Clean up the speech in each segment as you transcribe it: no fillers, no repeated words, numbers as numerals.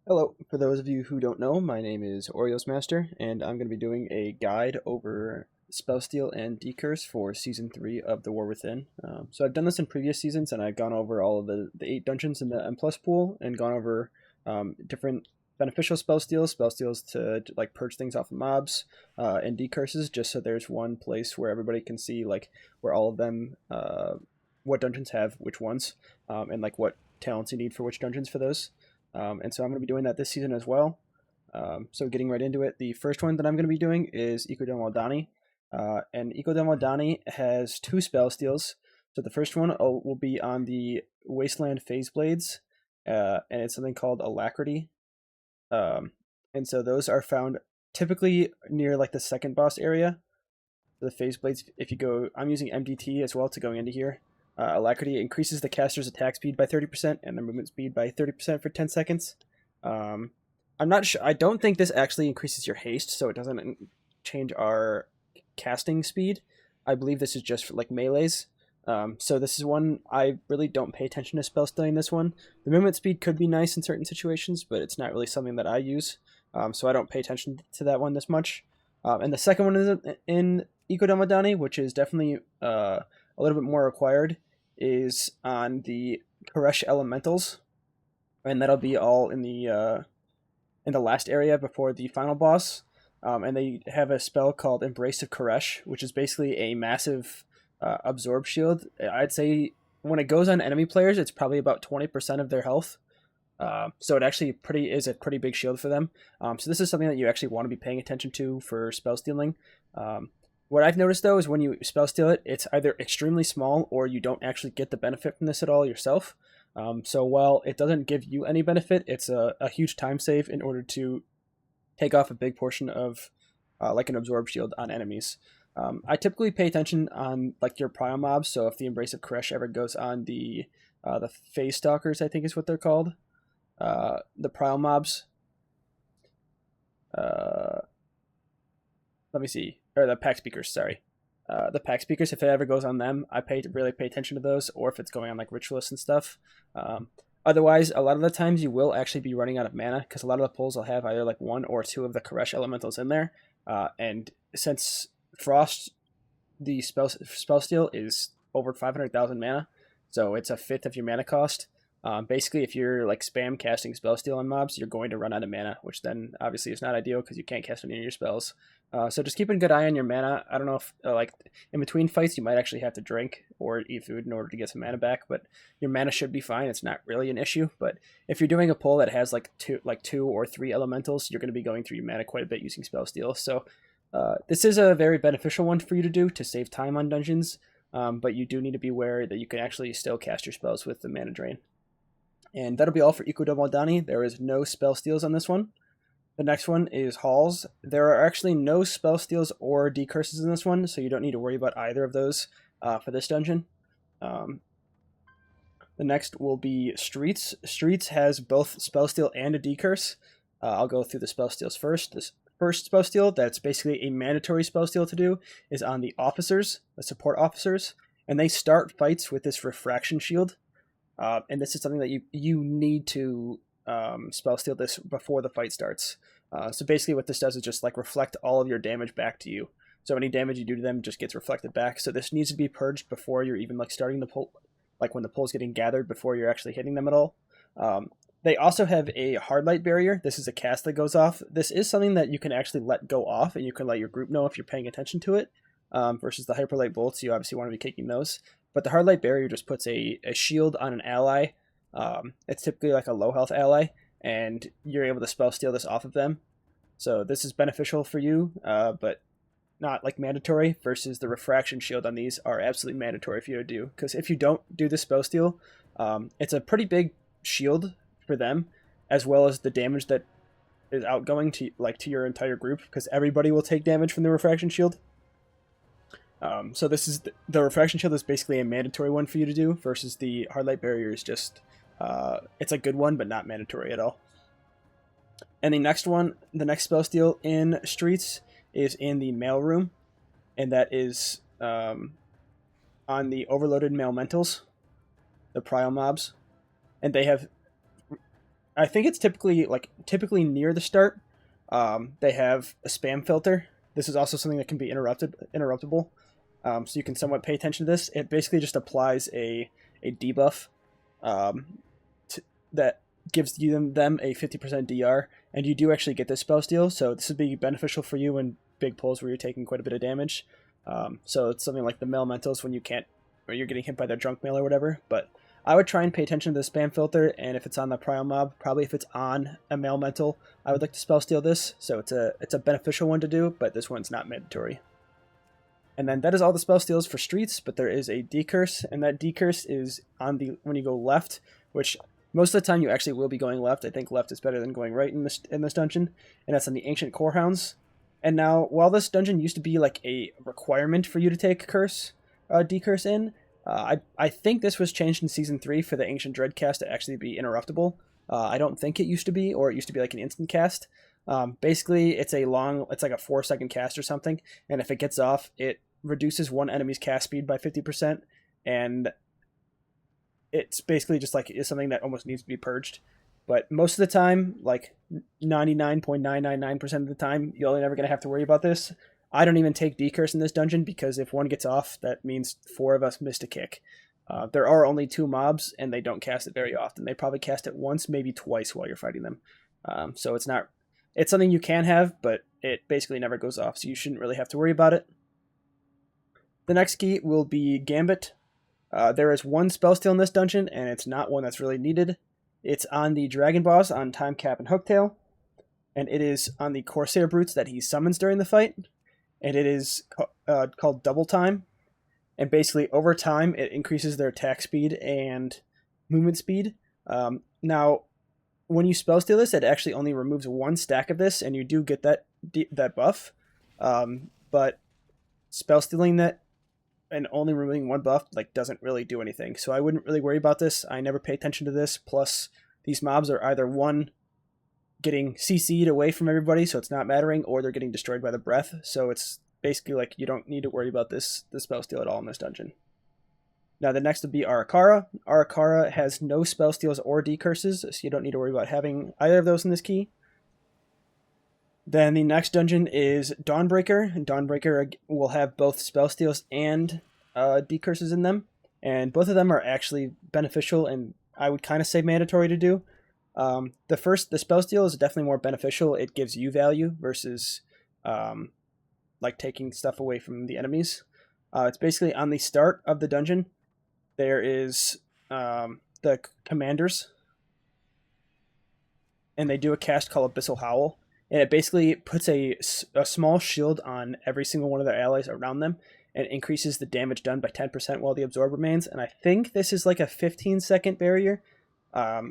Hello, for those of you who don't know, my name is Oreos Master, and I'm going to be doing a guide over Spellsteal and Decurse for Season 3 of The War Within. So I've done this in previous seasons, and I've gone over all of the 8 dungeons in the M Plus pool, and gone over different beneficial spellsteals to like purge things off of mobs, and decurses, just so there's one place where everybody can see like where all of them, what dungeons have which ones, and like what talents you need for which dungeons for those. And so I'm going to be doing that this season as well. So getting right into it, the first one that I'm going to be doing is Ecodome Al'dani. And Ecodome Al'dani has 2 spell steals. So the first one will be on the Wasteland Phase Blades, and it's something called Alacrity. And so those are found typically near like the second boss area. The Phase Blades, if you go, I'm using MDT as well to go into here. Alacrity increases the caster's attack speed by 30% and their movement speed by 30% for 10 seconds. I'm not sure. I don't think this actually increases your haste, so it doesn't change our casting speed. I believe this is just for like melees. So this is one I really don't pay attention to spell studying this one. The movement speed could be nice in certain situations, but it's not really something that I use. So I don't pay attention to that one this much. And the second one is in Ecodome Al'dani, which is definitely a little bit more required, is on the Koresh elementals, and that'll be all in the last area before the final boss. And they have a spell called Embrace of Koresh, which is basically a massive absorb shield. I'd say when it goes on enemy players, it's probably about 20% of their health. So it actually is a pretty big shield for them. So this is something that you actually want to be paying attention to for spell stealing. What I've noticed though is when you spell steal it, it's either extremely small or you don't actually get the benefit from this at all yourself. So while it doesn't give you any benefit, it's a huge time save in order to take off a big portion of like an absorb shield on enemies. I typically pay attention on like your prio mobs. So if the Embrace of Koresh ever goes on the Phase Stalkers, I think is what they're called, the prio mobs. Let me see, or the pack speakers. Sorry, the pack speakers. If it ever goes on them, I really pay attention to those, or if it's going on like ritualists and stuff. Otherwise, a lot of the times you will actually be running out of mana because a lot of the pulls will have either like 1 or 2 of the Koresh elementals in there, and since Frost, the spell steal is over 500,000 mana, so it's a fifth of your mana cost. Basically, if you're like spam casting spellsteal on mobs, you're going to run out of mana, which then obviously is not ideal because you can't cast any of your spells. So just keep a good eye on your mana. I don't know if like in between fights you might actually have to drink or eat food in order to get some mana back, but your mana should be fine. It's not really an issue. But if you're doing a pull that has like two or three elementals, you're going to be going through your mana quite a bit using spellsteal. So this is a very beneficial one for you to do to save time on dungeons, but you do need to be aware that you can actually still cast your spells with the mana drain. And that'll be all for Ecodome Al'dani. There is no spell steals on this one. The next one is Halls. There are actually no spell steals or decurses in this one, so you don't need to worry about either of those for this dungeon. The next will be Streets. Streets has both spell steal and a decurse. I'll go through the spell steals first. This first spell steal, that's basically a mandatory spell steal to do, is on the officers, the support officers, and they start fights with this refraction shield. And this is something that you need to spell steal this before the fight starts. So basically what this does is just like reflect all of your damage back to you. So any damage you do to them just gets reflected back. So this needs to be purged before you're even like starting the pull, like when the pull's getting gathered, before you're actually hitting them at all. They also have a hard light barrier. This is a cast that goes off. This is something that you can actually let go off, and you can let your group know if you're paying attention to it. Versus the hyperlight bolts, you obviously want to be kicking those. But the hard light barrier just puts a shield on an ally. It's typically like a low health ally, and you're able to spell steal this off of them. So this is beneficial for you, but not like mandatory, versus the refraction shield on these are absolutely mandatory for you to do. Because if you don't do the spell steal, it's a pretty big shield for them, as well as the damage that is outgoing to your entire group, because everybody will take damage from the refraction shield. So this is the refraction shield is basically a mandatory one for you to do, versus the hard light barrier is just it's a good one but not mandatory at all. And the next spell steal in Streets is in the mail room, and that is on the overloaded mail mentals, the prio mobs, and they have I think it's typically near the start. They have a spam filter. This is also something that can be interruptible. So you can somewhat pay attention to this. It basically just applies a debuff that gives them a 50% DR, and you do actually get this Spellsteal, so this would be beneficial for you in big pulls where you're taking quite a bit of damage. So it's something like the Elementals when you're getting hit by their drunk mail or whatever, but I would try and pay attention to the spam filter, and if it's on the Primal Mob, probably if it's on a Elemental, I would like to Spellsteal this, so it's a beneficial one to do, but this one's not mandatory. And then that is all the Spellsteals for streets, but there is a decurse, and that decurse is when you go left, which most of the time you actually will be going left. I think left is better than going right in this dungeon, and that's on the Ancient Corehounds. And now, while this dungeon used to be like a requirement for you to take decurse in, I think this was changed in Season 3 for the Ancient Dreadcast to actually be interruptible. I don't think it used to be, or it used to be like an instant cast. Basically, it's like a 4-second cast or something, and if it gets off, it reduces one enemy's cast speed by 50%, and it's basically just like it's something that almost needs to be purged. But most of the time, like 99.999% of the time, you're only never going to have to worry about this. I don't even take decurse in this dungeon because if one gets off, that means 4 of us missed a kick. There are only 2 mobs, and they don't cast it very often. They probably cast it once, maybe twice while you're fighting them. So it's something you can have, but it basically never goes off, so you shouldn't really have to worry about it. The next key will be Gambit. There is one Spellsteal in this dungeon, and it's not one that's really needed. It's on the Dragon Boss on Time Cap and Hooktail, and it is on the Corsair Brutes that he summons during the fight, and it is called Double Time, and basically over time it increases their attack speed and movement speed. Now, when you Spellsteal this, it actually only removes 1 stack of this, and you do get that buff, but Spellstealing that and only removing 1 buff doesn't really do anything. So I wouldn't really worry about this. I never pay attention to this. Plus, these mobs are either getting CC'd away from everybody, so it's not mattering, or they're getting destroyed by the breath. So it's basically you don't need to worry about the Spellsteal at all in this dungeon. Now the next would be Arakara. Arakara has no Spellsteals or decurses, so you don't need to worry about having either of those in this key. Then the next dungeon is Dawnbreaker, and Dawnbreaker will have both Spellsteals and decurses in them, and both of them are actually beneficial, and I would kind of say mandatory to do. The Spellsteal is definitely more beneficial. It gives you value versus taking stuff away from the enemies. It's basically on the start of the dungeon. There is the commanders, and they do a cast called Abyssal Howl. And it basically puts a small shield on every single one of their allies around them and increases the damage done by 10% while the absorb remains. And I think this is like a 15-second barrier,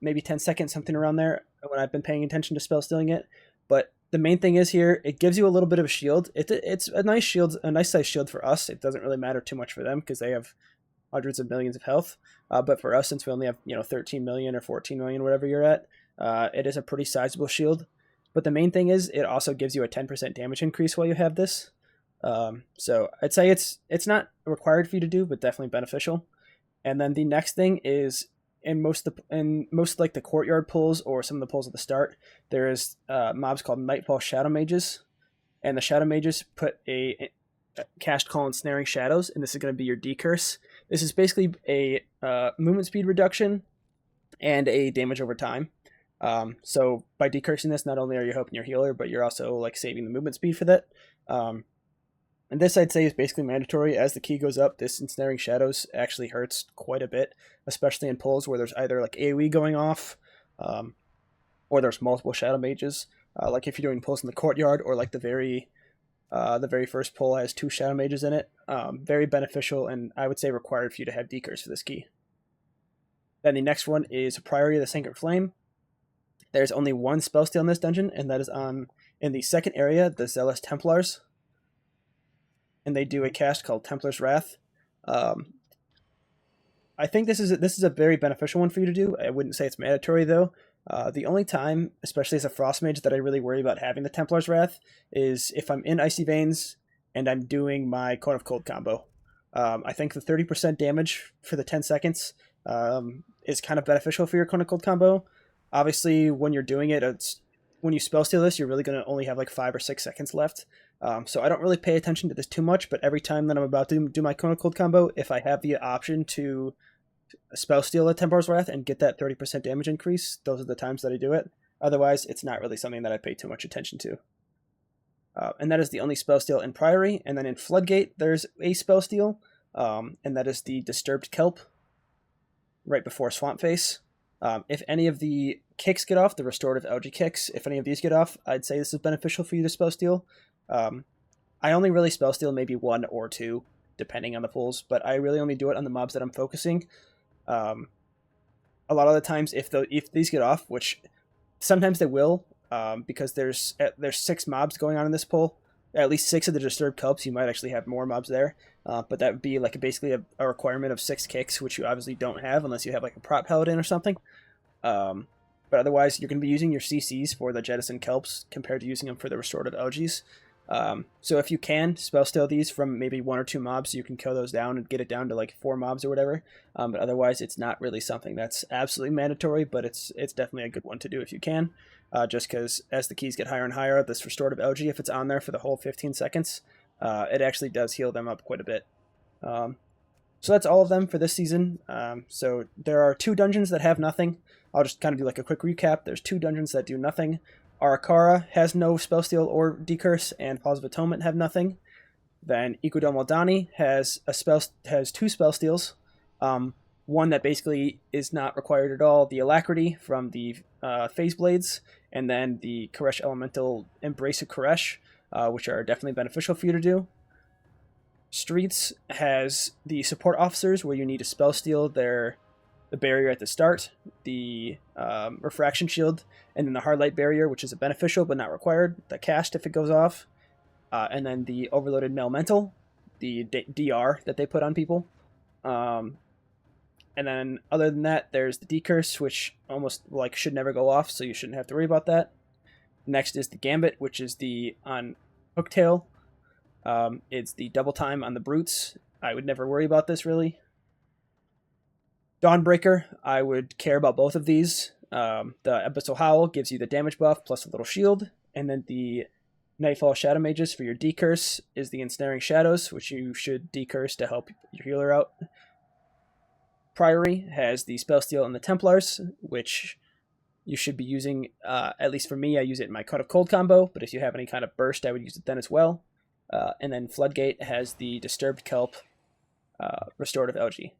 maybe 10 seconds, something around there when I've been paying attention to Spellstealing it. But the main thing is here, it gives you a little bit of a shield. It's a nice shield, a nice size shield for us. It doesn't really matter too much for them because they have hundreds of millions of health. But for us, since we only have 13 million or 14 million, whatever you're at, it is a pretty sizable shield. But the main thing is it also gives you a 10% damage increase while you have this. So I'd say it's not required for you to do, but definitely beneficial. And then the next thing is in most like the courtyard pulls or some of the pulls at the start, there is mobs called Nightfall Shadow Mages, and the Shadow Mages put a cast call ensnaring shadows, and this is going to be your decurse. This is basically a movement speed reduction and a damage over time. So by decursing this, not only are you helping your healer, but you're also saving the movement speed for that. And this I'd say is basically mandatory. As the key goes up, this ensnaring shadows actually hurts quite a bit, especially in pulls where there's either AoE going off, or there's multiple shadow mages. Like if you're doing pulls in the courtyard, or the very first pull has 2 shadow mages in it. Very beneficial, and I would say required for you to have decurse for this key. Then the next one is Priory of the Sacred Flame. There's only 1 Spellsteal in this dungeon, and that is in the second area, the Zealous Templars. And they do a cast called Templar's Wrath. I think this is a very beneficial one for you to do. I wouldn't say it's mandatory, though. The only time, especially as a Frost Mage, that I really worry about having the Templar's Wrath is if I'm in Icy Veins and I'm doing my Cone of Cold combo. I think the 30% damage for the 10 seconds is kind of beneficial for your Cone of Cold combo. Obviously, when you're doing it, when you spell steal this, you're really going to only have like 5 or 6 seconds left. So I don't really pay attention to this too much, but every time that I'm about to do my Cone of Cold combo, if I have the option to spell steal a Tempor's Wrath and get that 30% damage increase, those are the times that I do it. Otherwise, it's not really something that I pay too much attention to. And that is the only spell steal in Priory. And then in Floodgate, there's a spell steal, and that is the Disturbed Kelp right before Swamp Face. If any of the kicks get off, the Restorative Algae kicks, if any of these get off, I'd say this is beneficial for you to spell steal. I only really spell steal maybe 1 or 2, depending on the pulls, but I really only do it on the mobs that I'm focusing. A lot of the times, if these get off, which sometimes they will, because there's 6 mobs going on in this pull, at least 6 of the Disturbed Kelps. You might actually have more mobs there, but that would be like basically a requirement of 6 kicks, which you obviously don't have unless you have like a prop paladin or something. But otherwise, you're going to be using your CCs for the Jettison Kelps compared to using them for the Restorative Algaes. So if you can spell steal these from maybe 1 or 2 mobs, you can kill those down and get it down to like 4 mobs or whatever. But otherwise, it's not really something that's absolutely mandatory, but it's definitely a good one to do if you can. Just because as the keys get higher and higher, this Restorative Algae, if it's on there for the whole 15 seconds, it actually does heal them up quite a bit. So that's all of them for this season. So there are 2 dungeons that have nothing. I'll just kind of do like a quick recap. There's 2 dungeons that do nothing. Arakara has no Spellsteal or Decurse, and Halls of Atonement have nothing. Then Ecodome Al'dani has 2 Spellsteals. One that basically is not required at all, the Alacrity from the Phase Blades, and then the Koresh Elemental Embrace of Koresh, which are definitely beneficial for you to do. Streets has the Support Officers, where you need to Spellsteal the barrier at the start, the Refraction Shield, and then the Hard Light Barrier, which is a beneficial but not required, the Cast if it goes off, and then the Overloaded Elemental, the DR that they put on people. And then other than that, there's the Decurse, which almost like should never go off, so you shouldn't have to worry about that. Next is the Gambit, which is the on Hooktail. It's the double time on the Brutes. I would never worry about this really. Dawnbreaker, I would care about both of these. The Abyssal Howl gives you the damage buff plus a little shield, and then the Nightfall Shadow Mages for your Decurse is the Ensnaring Shadows, which you should decurse to help your healer out. Priory has the Spellsteal and the Templars, which you should be using, at least for me, I use it in my Cut of Cold combo, but if you have any kind of burst, I would use it then as well. And then Floodgate has the Disturbed Kelp Restorative Algae.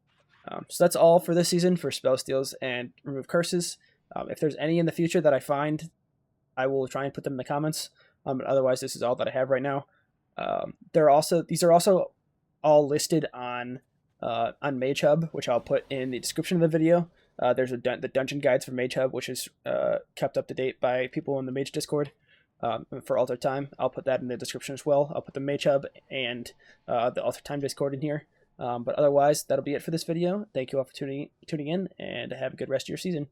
So that's all for this season for Spellsteals and Remove Curses. If there's any in the future that I find, I will try and put them in the comments. But otherwise, this is all that I have right now. These are also all listed on Mage Hub, which I'll put in the description of the video. There's the dungeon guides for Mage Hub, which is kept up to date by people in the Mage Discord for Altar Time. I'll put that in the description as well. I'll put the Mage Hub and the Altar Time Discord in here. But otherwise, that'll be it for this video. Thank you all for tuning in, and have a good rest of your season.